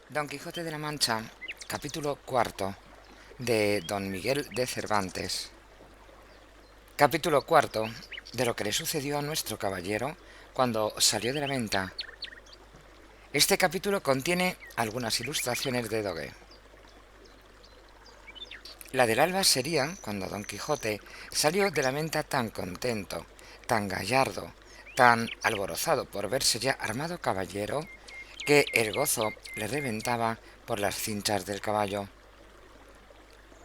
Don Quijote de la Mancha, capítulo cuarto, de Don Miguel de Cervantes. Capítulo cuarto, de lo que le sucedió a nuestro caballero cuando salió de la venta. Este capítulo contiene algunas ilustraciones de Dogue. La del alba sería cuando Don Quijote salió de la venta tan contento, tan gallardo, tan alborozado por verse ya armado caballero, que el gozo le reventaba por las cinchas del caballo.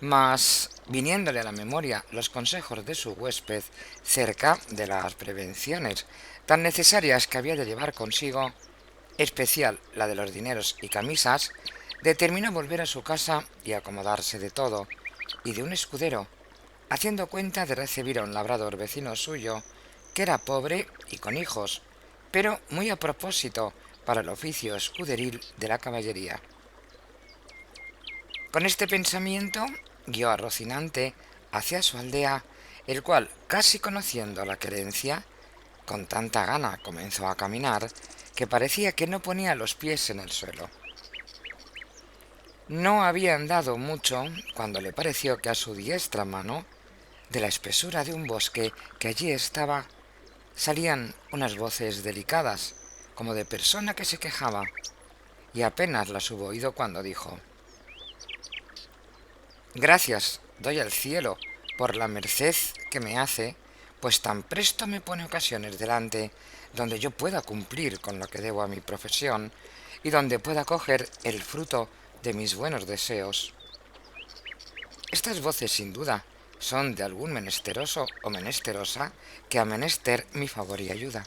Mas, viniéndole a la memoria los consejos de su huésped cerca de las prevenciones tan necesarias que había de llevar consigo, especial la de los dineros y camisas, determinó volver a su casa y acomodarse de todo, y de un escudero, haciendo cuenta de recibir a un labrador vecino suyo, que era pobre y con hijos, pero muy a propósito para el oficio escuderil de la caballería. Con este pensamiento guió a Rocinante hacia su aldea, el cual, casi conociendo la querencia, con tanta gana comenzó a caminar, que parecía que no ponía los pies en el suelo. No había andado mucho cuando le pareció que a su diestra mano, de la espesura de un bosque que allí estaba, salían unas voces delicadas, como de persona que se quejaba, y apenas las hubo oído cuando dijo: Gracias doy al cielo por la merced que me hace, pues tan presto me pone ocasiones delante donde yo pueda cumplir con lo que debo a mi profesión y donde pueda coger el fruto de mis buenos deseos. Estas voces, sin duda, son de algún menesteroso o menesterosa que ha menester mi favor y ayuda.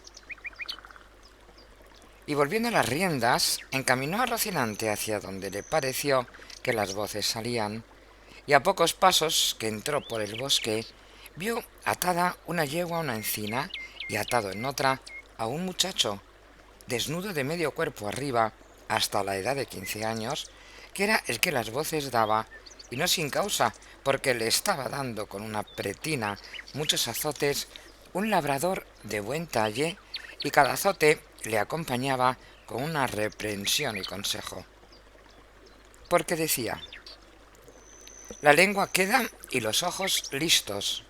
Y volviendo las riendas, encaminó a Rocinante hacia donde le pareció que las voces salían, y a pocos pasos que entró por el bosque, vio atada una yegua a una encina y atado en otra a un muchacho, desnudo de medio cuerpo arriba hasta la edad de 15 años, que era el que las voces daba, y no sin causa, porque le estaba dando con una pretina muchos azotes un labrador de buen talle, y cada azote le acompañaba con una reprensión y consejo. Porque decía: la lengua queda y los ojos listos.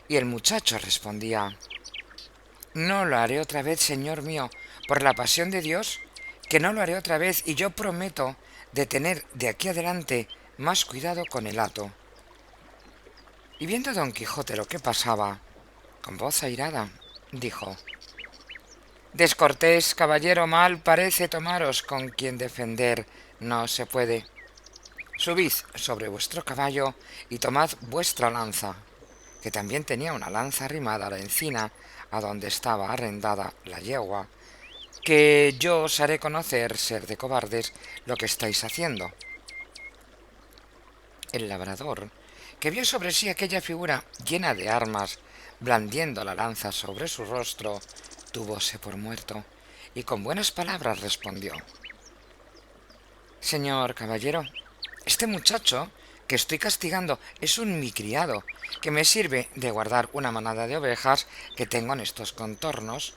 Y el muchacho respondía: no lo haré otra vez, señor mío, por la pasión de Dios, que no lo haré otra vez, y yo prometo de tener de aquí adelante más cuidado con el hato. Y viendo don Quijote lo que pasaba, con voz airada, dijo: descortés, caballero, mal parece tomaros con quien defender no se puede. Subid sobre vuestro caballo y tomad vuestra lanza, que también tenía una lanza arrimada a la encina a donde estaba arrendada la yegua, que yo os haré conocer, ser de cobardes, lo que estáis haciendo. El labrador, que vio sobre sí aquella figura llena de armas, blandiendo la lanza sobre su rostro, túvose por muerto, y con buenas palabras respondió: señor caballero, este muchacho que estoy castigando es un mi criado, que me sirve de guardar una manada de ovejas que tengo en estos contornos,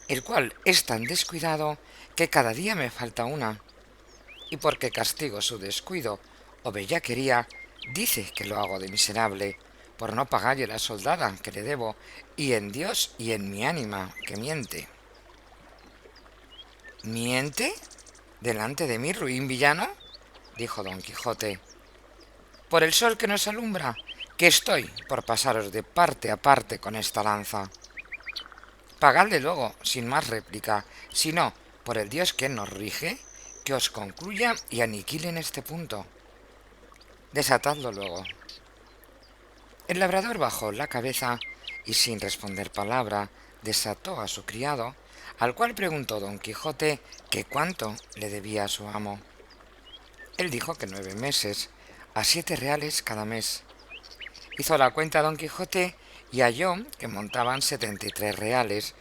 el cual es tan descuidado que cada día me falta una, y porque castigo su descuido o bellaquería, dice que lo hago de miserable, por no pagarle la soldada que le debo, y en Dios y en mi ánima que miente. ¿Miente? ¿Delante de mí, ruin villano?, dijo don Quijote. Por el sol que nos alumbra, que estoy por pasaros de parte a parte con esta lanza. Pagadle luego, sin más réplica, sino, por el Dios que nos rige, que os concluya y aniquile en este punto. Desatadlo luego. El labrador bajó la cabeza y, sin responder palabra, desató a su criado, al cual preguntó don Quijote que cuánto le debía a su amo. Él dijo que 9 meses, a 7 reales cada mes. Hizo la cuenta don Quijote y halló que montaban 73 reales,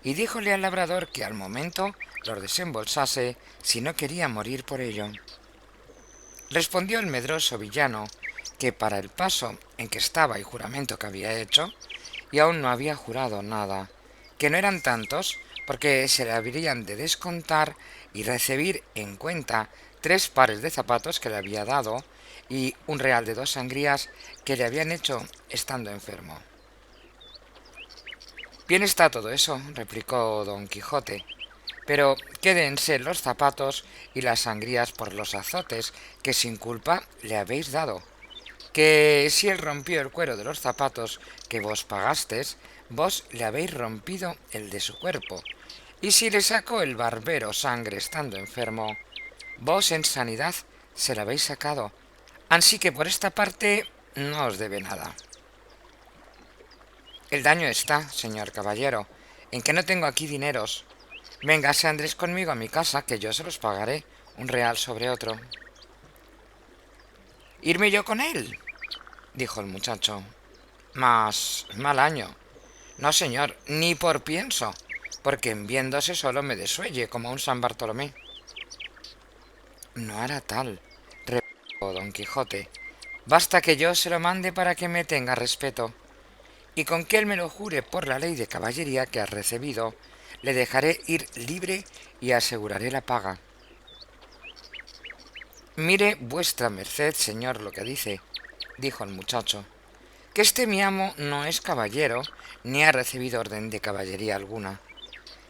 y díjole al labrador que al momento los desembolsase si no quería morir por ello. Respondió el medroso villano que para el paso en que estaba y juramento que había hecho, y aún no había jurado nada, que no eran tantos, porque se le habrían de descontar y recibir en cuenta 3 pares de zapatos que le había dado y un real de 2 sangrías que le habían hecho estando enfermo. Bien está todo eso, replicó don Quijote, pero quédense los zapatos y las sangrías por los azotes que sin culpa le habéis dado, que si él rompió el cuero de los zapatos que vos pagastes, vos le habéis rompido el de su cuerpo, y si le sacó el barbero sangre estando enfermo, vos en sanidad se la habéis sacado, ansí que por esta parte no os debe nada. El daño está, señor caballero, en que no tengo aquí dineros. Véngase Andrés conmigo a mi casa, que yo se los pagaré, un real sobre otro. ¿Irme yo con él?, dijo el muchacho. Mas, mal año. No, señor, ni por pienso, porque en viéndose solo me desuelle como un San Bartolomé. No hará tal, replicó don Quijote. Basta que yo se lo mande para que me tenga respeto, y con que él me lo jure por la ley de caballería que has recibido, le dejaré ir libre y aseguraré la paga. Mire vuestra merced, señor, lo que dice, dijo el muchacho, que este mi amo no es caballero, ni ha recibido orden de caballería alguna,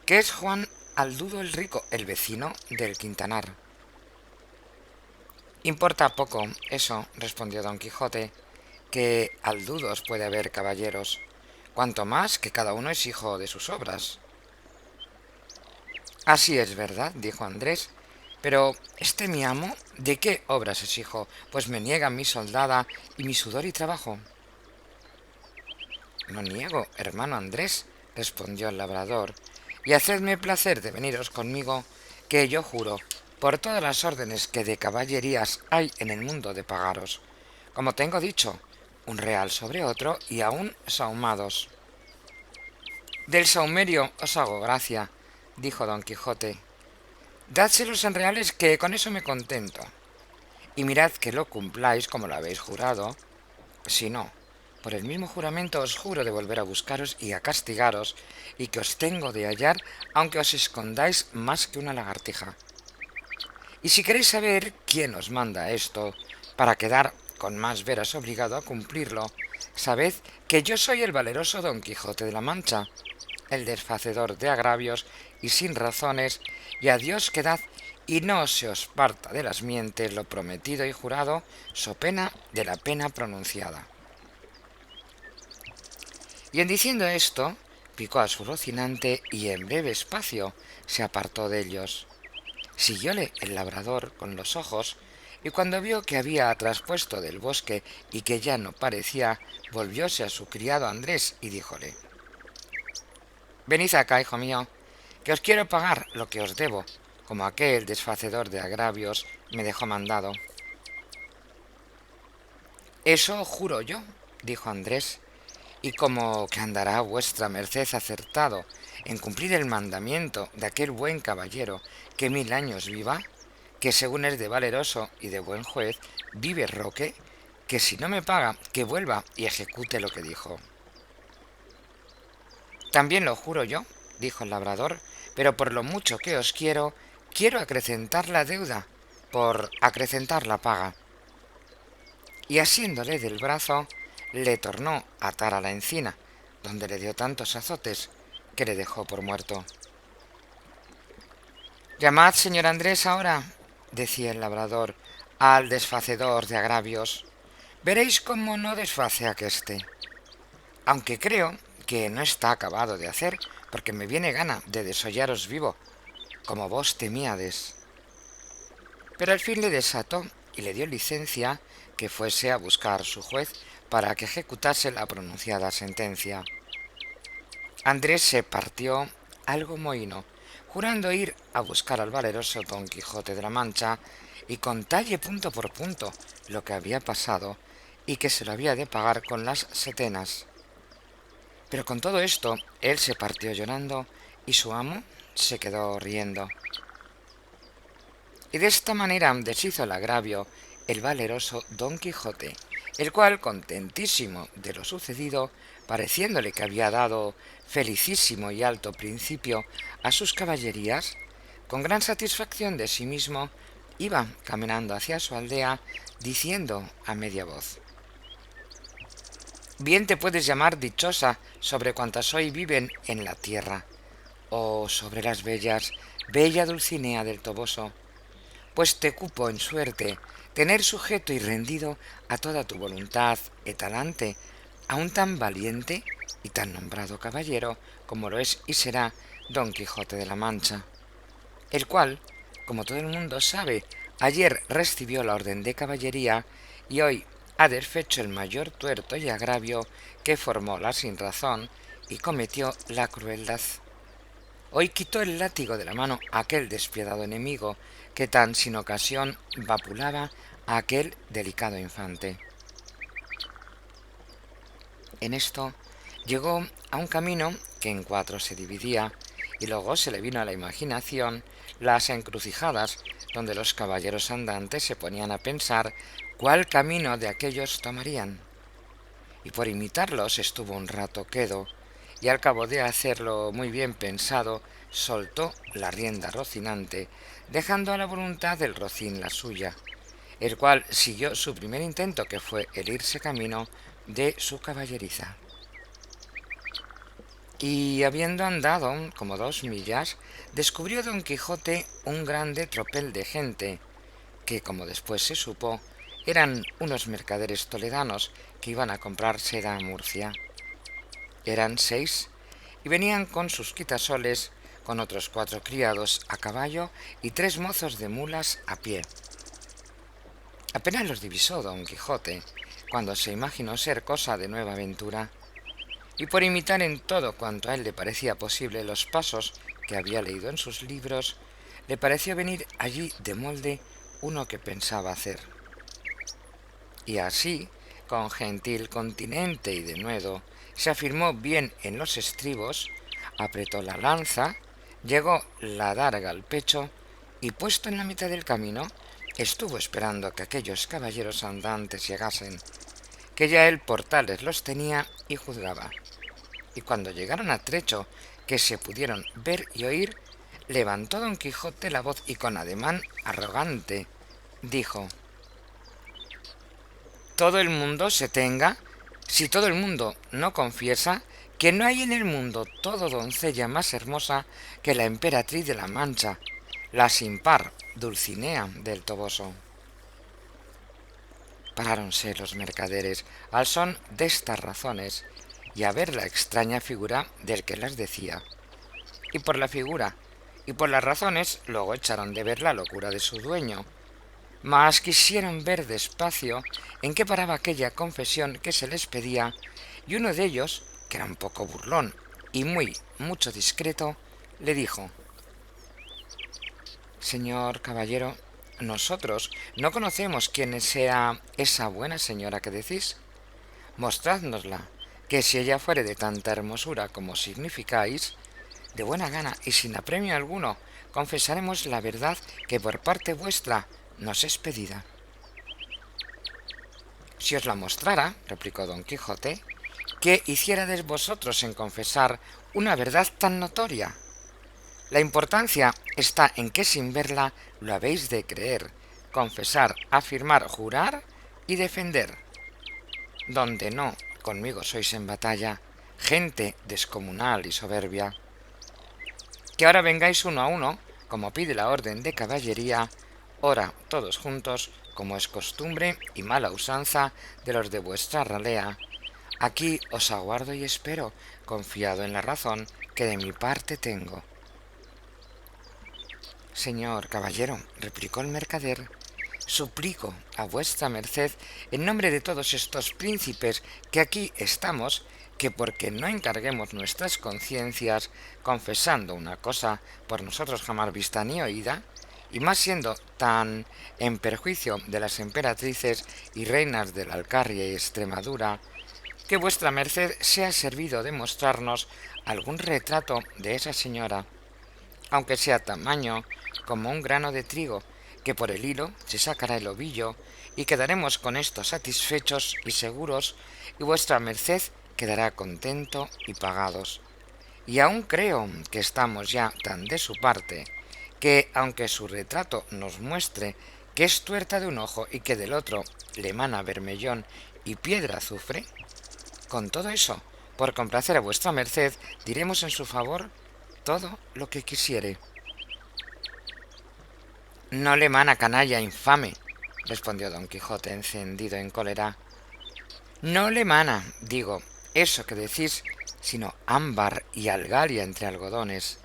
que es Juan Aldudo el Rico, el vecino del Quintanar. Importa poco eso, respondió don Quijote, que aldudos puede haber caballeros, cuanto más que cada uno es hijo de sus obras. Así es verdad, dijo Andrés, pero este mi amo, ¿de qué obras es hijo? Pues me niega mi soldada y mi sudor y trabajo. No niego, hermano Andrés, respondió el labrador, y hacedme placer de veniros conmigo, que yo juro, por todas las órdenes que de caballerías hay en el mundo, de pagaros, como tengo dicho, un real sobre otro y aún sahumados. Del sahumerio os hago gracia, dijo don Quijote. Dádselos en reales, que con eso me contento. Y mirad que lo cumpláis como lo habéis jurado. Si no, por el mismo juramento os juro de volver a buscaros y a castigaros, y que os tengo de hallar, aunque os escondáis más que una lagartija. Y si queréis saber quién os manda esto, para quedar con más veras obligado a cumplirlo, sabed que yo soy el valeroso don Quijote de la Mancha, el desfacedor de agravios y sin razones, y a Dios quedad, y no se os parta de las mientes lo prometido y jurado, so pena de la pena pronunciada. Y en diciendo esto, picó a su rocinante y en breve espacio se apartó de ellos. Siguióle el labrador con los ojos, y cuando vio que había traspuesto del bosque y que ya no parecía, volvióse a su criado Andrés y díjole: Venid acá, hijo mío, que os quiero pagar lo que os debo, como aquel desfacedor de agravios me dejó mandado. Eso juro yo, dijo Andrés, y como que andará vuestra merced acertado en cumplir el mandamiento de aquel buen caballero que 1000 años viva, que según es de valeroso y de buen juez, vive Roque, que si no me paga, que vuelva y ejecute lo que dijo. También lo juro yo, dijo el labrador, pero por lo mucho que os quiero, quiero acrecentar la deuda, por acrecentar la paga. Y asiéndole del brazo, le tornó a atar a la encina, donde le dio tantos azotes que le dejó por muerto. Llamad, señor Andrés, ahora, decía el labrador, al desfacedor de agravios. Veréis cómo no desface aqueste, aunque creo que no está acabado de hacer, porque me viene gana de desollaros vivo, como vos temíades. Pero al fin le desató y le dio licencia que fuese a buscar su juez para que ejecutase la pronunciada sentencia. Andrés se partió algo mohíno, jurando ir a buscar al valeroso don Quijote de la Mancha y contalle punto por punto lo que había pasado y que se lo había de pagar con las setenas. Pero con todo esto él se partió llorando y su amo se quedó riendo. Y de esta manera deshizo el agravio el valeroso don Quijote, el cual, contentísimo de lo sucedido, pareciéndole que había dado felicísimo y alto principio a sus caballerías, con gran satisfacción de sí mismo, iba caminando hacia su aldea, diciendo a media voz: «Bien te puedes llamar dichosa sobre cuantas hoy viven en la tierra, o sobre las bellas, bella Dulcinea del Toboso, pues te cupo en suerte tener sujeto y rendido a toda tu voluntad y talante a un tan valiente y tan nombrado caballero como lo es y será Don Quijote de la Mancha, el cual, como todo el mundo sabe, ayer recibió la orden de caballería y hoy ha desfecho el mayor tuerto y agravio que formó la sinrazón y cometió la crueldad. Hoy quitó el látigo de la mano a aquel despiadado enemigo que tan sin ocasión vapulaba a aquel delicado infante». En esto llegó a un camino que en cuatro se dividía, y luego se le vino a la imaginación las encrucijadas donde los caballeros andantes se ponían a pensar cuál camino de aquellos tomarían, y por imitarlos estuvo un rato quedo, y al cabo de hacerlo muy bien pensado, soltó la rienda Rocinante, dejando a la voluntad del Rocín la suya, el cual siguió su primer intento, que fue el irse camino de su caballeriza. Y habiendo andado como 2 millas, descubrió Don Quijote un grande tropel de gente, que, como después se supo, eran unos mercaderes toledanos que iban a comprar seda a Murcia. Eran 6, y venían con sus quitasoles, con otros 4 criados a caballo y 3 mozos de mulas a pie. Apenas los divisó Don Quijote, cuando se imaginó ser cosa de nueva aventura, y por imitar en todo cuanto a él le parecía posible los pasos que había leído en sus libros, le pareció venir allí de molde uno que pensaba hacer. Y así, con gentil continente y denuedo, se afirmó bien en los estribos, apretó la lanza, llegó la darga al pecho, y puesto en la mitad del camino, estuvo esperando que aquellos caballeros andantes llegasen, que ya él por tales los tenía y juzgaba. Y cuando llegaron a trecho que se pudieron ver y oír, levantó Don Quijote la voz y con ademán arrogante dijo: «Todo el mundo se tenga, si todo el mundo no confiesa, que no hay en el mundo todo doncella más hermosa que la emperatriz de la Mancha, la sin par Dulcinea del Toboso». Paráronse los mercaderes al son de estas razones y a ver la extraña figura del que las decía, y por la figura y por las razones luego echaron de ver la locura de su dueño, mas quisieron ver despacio en qué paraba aquella confesión que se les pedía, y uno de ellos, que era un poco burlón y mucho discreto, le dijo: «Señor caballero, nosotros no conocemos quién sea esa buena señora que decís. Mostrádnosla, que si ella fuere de tanta hermosura como significáis, de buena gana y sin apremio alguno, confesaremos la verdad que por parte vuestra nos es pedida». «Si os la mostrara», replicó Don Quijote, «¿qué hiciérades vosotros en confesar una verdad tan notoria? La importancia está en que sin verla lo habéis de creer, confesar, afirmar, jurar y defender. Donde no, conmigo sois en batalla, gente descomunal y soberbia. Que ahora vengáis uno a uno, como pide la orden de caballería, ora todos juntos, como es costumbre y mala usanza de los de vuestra ralea. Aquí os aguardo y espero, confiado en la razón que de mi parte tengo». «Señor caballero», replicó el mercader, «suplico a vuestra merced, en nombre de todos estos príncipes que aquí estamos, que porque no encarguemos nuestras conciencias confesando una cosa por nosotros jamás vista ni oída, y más siendo tan en perjuicio de las emperatrices y reinas de la Alcarria y Extremadura, que vuestra merced sea servido de mostrarnos algún retrato de esa señora, aunque sea tamaño como un grano de trigo, que por el hilo se sacará el ovillo, y quedaremos con esto satisfechos y seguros, y vuestra merced quedará contento y pagados. Y aun creo que estamos ya tan de su parte, que, aunque su retrato nos muestre que es tuerta de un ojo y que del otro le emana bermellón y piedra azufre, con todo eso, por complacer a vuestra merced, diremos en su favor todo lo que quisiere. No le mana, canalla infame, respondió don Quijote encendido en cólera. No le mana, digo, eso que decís, sino ámbar y algaria entre algodones.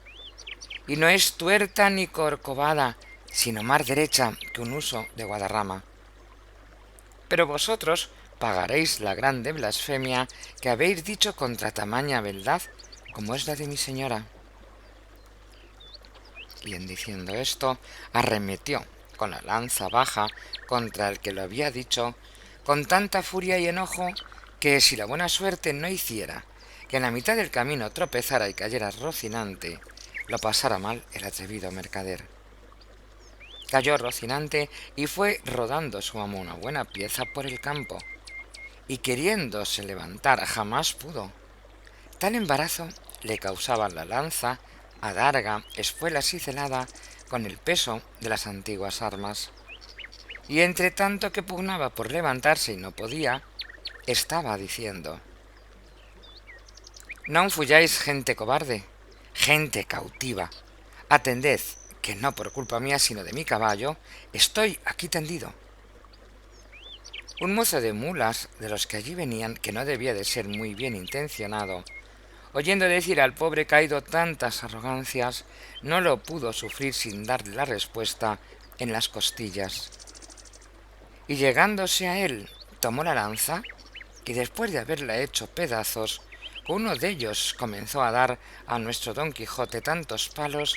Y no es tuerta ni corcovada, sino más derecha que un uso de Guadarrama. Pero vosotros pagaréis la grande blasfemia que habéis dicho contra tamaña beldad, como es la de mi señora. Y en diciendo esto, arremetió con la lanza baja contra el que lo había dicho, con tanta furia y enojo, que si la buena suerte no hiciera que en la mitad del camino tropezara y cayera Rocinante, lo pasara mal el atrevido mercader. Cayó Rocinante y fue rodando su amo una buena pieza por el campo, y queriéndose levantar jamás pudo. Tal embarazo le causaba la lanza, adarga, espuela cicelada, con el peso de las antiguas armas. Y entre tanto que pugnaba por levantarse y no podía, estaba diciendo: Non fuyáis gente cobarde, gente cautiva. Atended, que no por culpa mía, sino de mi caballo, estoy aquí tendido. Un mozo de mulas, de los que allí venían, que no debía de ser muy bien intencionado, oyendo decir al pobre caído tantas arrogancias, no lo pudo sufrir sin darle la respuesta en las costillas. Y llegándose a él, tomó la lanza, y después de haberla hecho pedazos, con uno de ellos comenzó a dar a nuestro Don Quijote tantos palos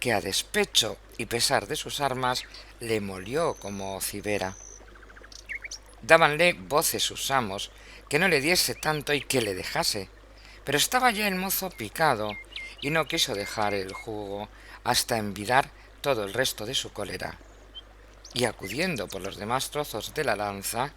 que a despecho y pesar de sus armas le molió como cibera. Dábanle voces sus amos que no le diese tanto y que le dejase, pero estaba ya el mozo picado y no quiso dejar el jugo hasta envidar todo el resto de su cólera, y acudiendo por los demás trozos de la lanza,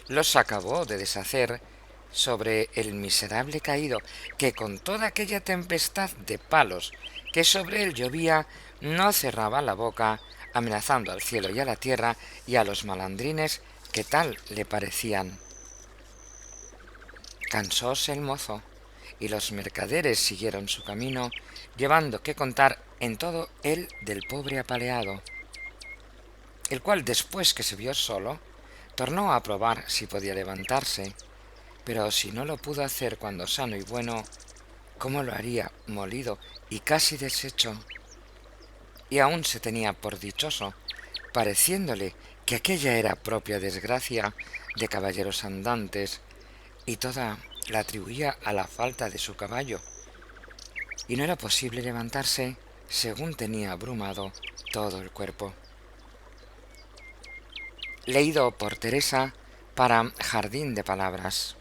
los acabó de deshacer sobre el miserable caído, que con toda aquella tempestad de palos que sobre él llovía no cerraba la boca, amenazando al cielo y a la tierra y a los malandrines que tal le parecían. Cansóse el mozo, y los mercaderes siguieron su camino, llevando que contar en todo él del pobre apaleado, el cual, después que se vio solo, tornó a probar si podía levantarse, pero si no lo pudo hacer cuando sano y bueno, ¿cómo lo haría molido y casi deshecho? Y aún se tenía por dichoso, pareciéndole que aquella era propia desgracia de caballeros andantes, y toda la atribuía a la falta de su caballo, y no era posible levantarse según tenía abrumado todo el cuerpo. Leído por Teresa para Jardín de Palabras.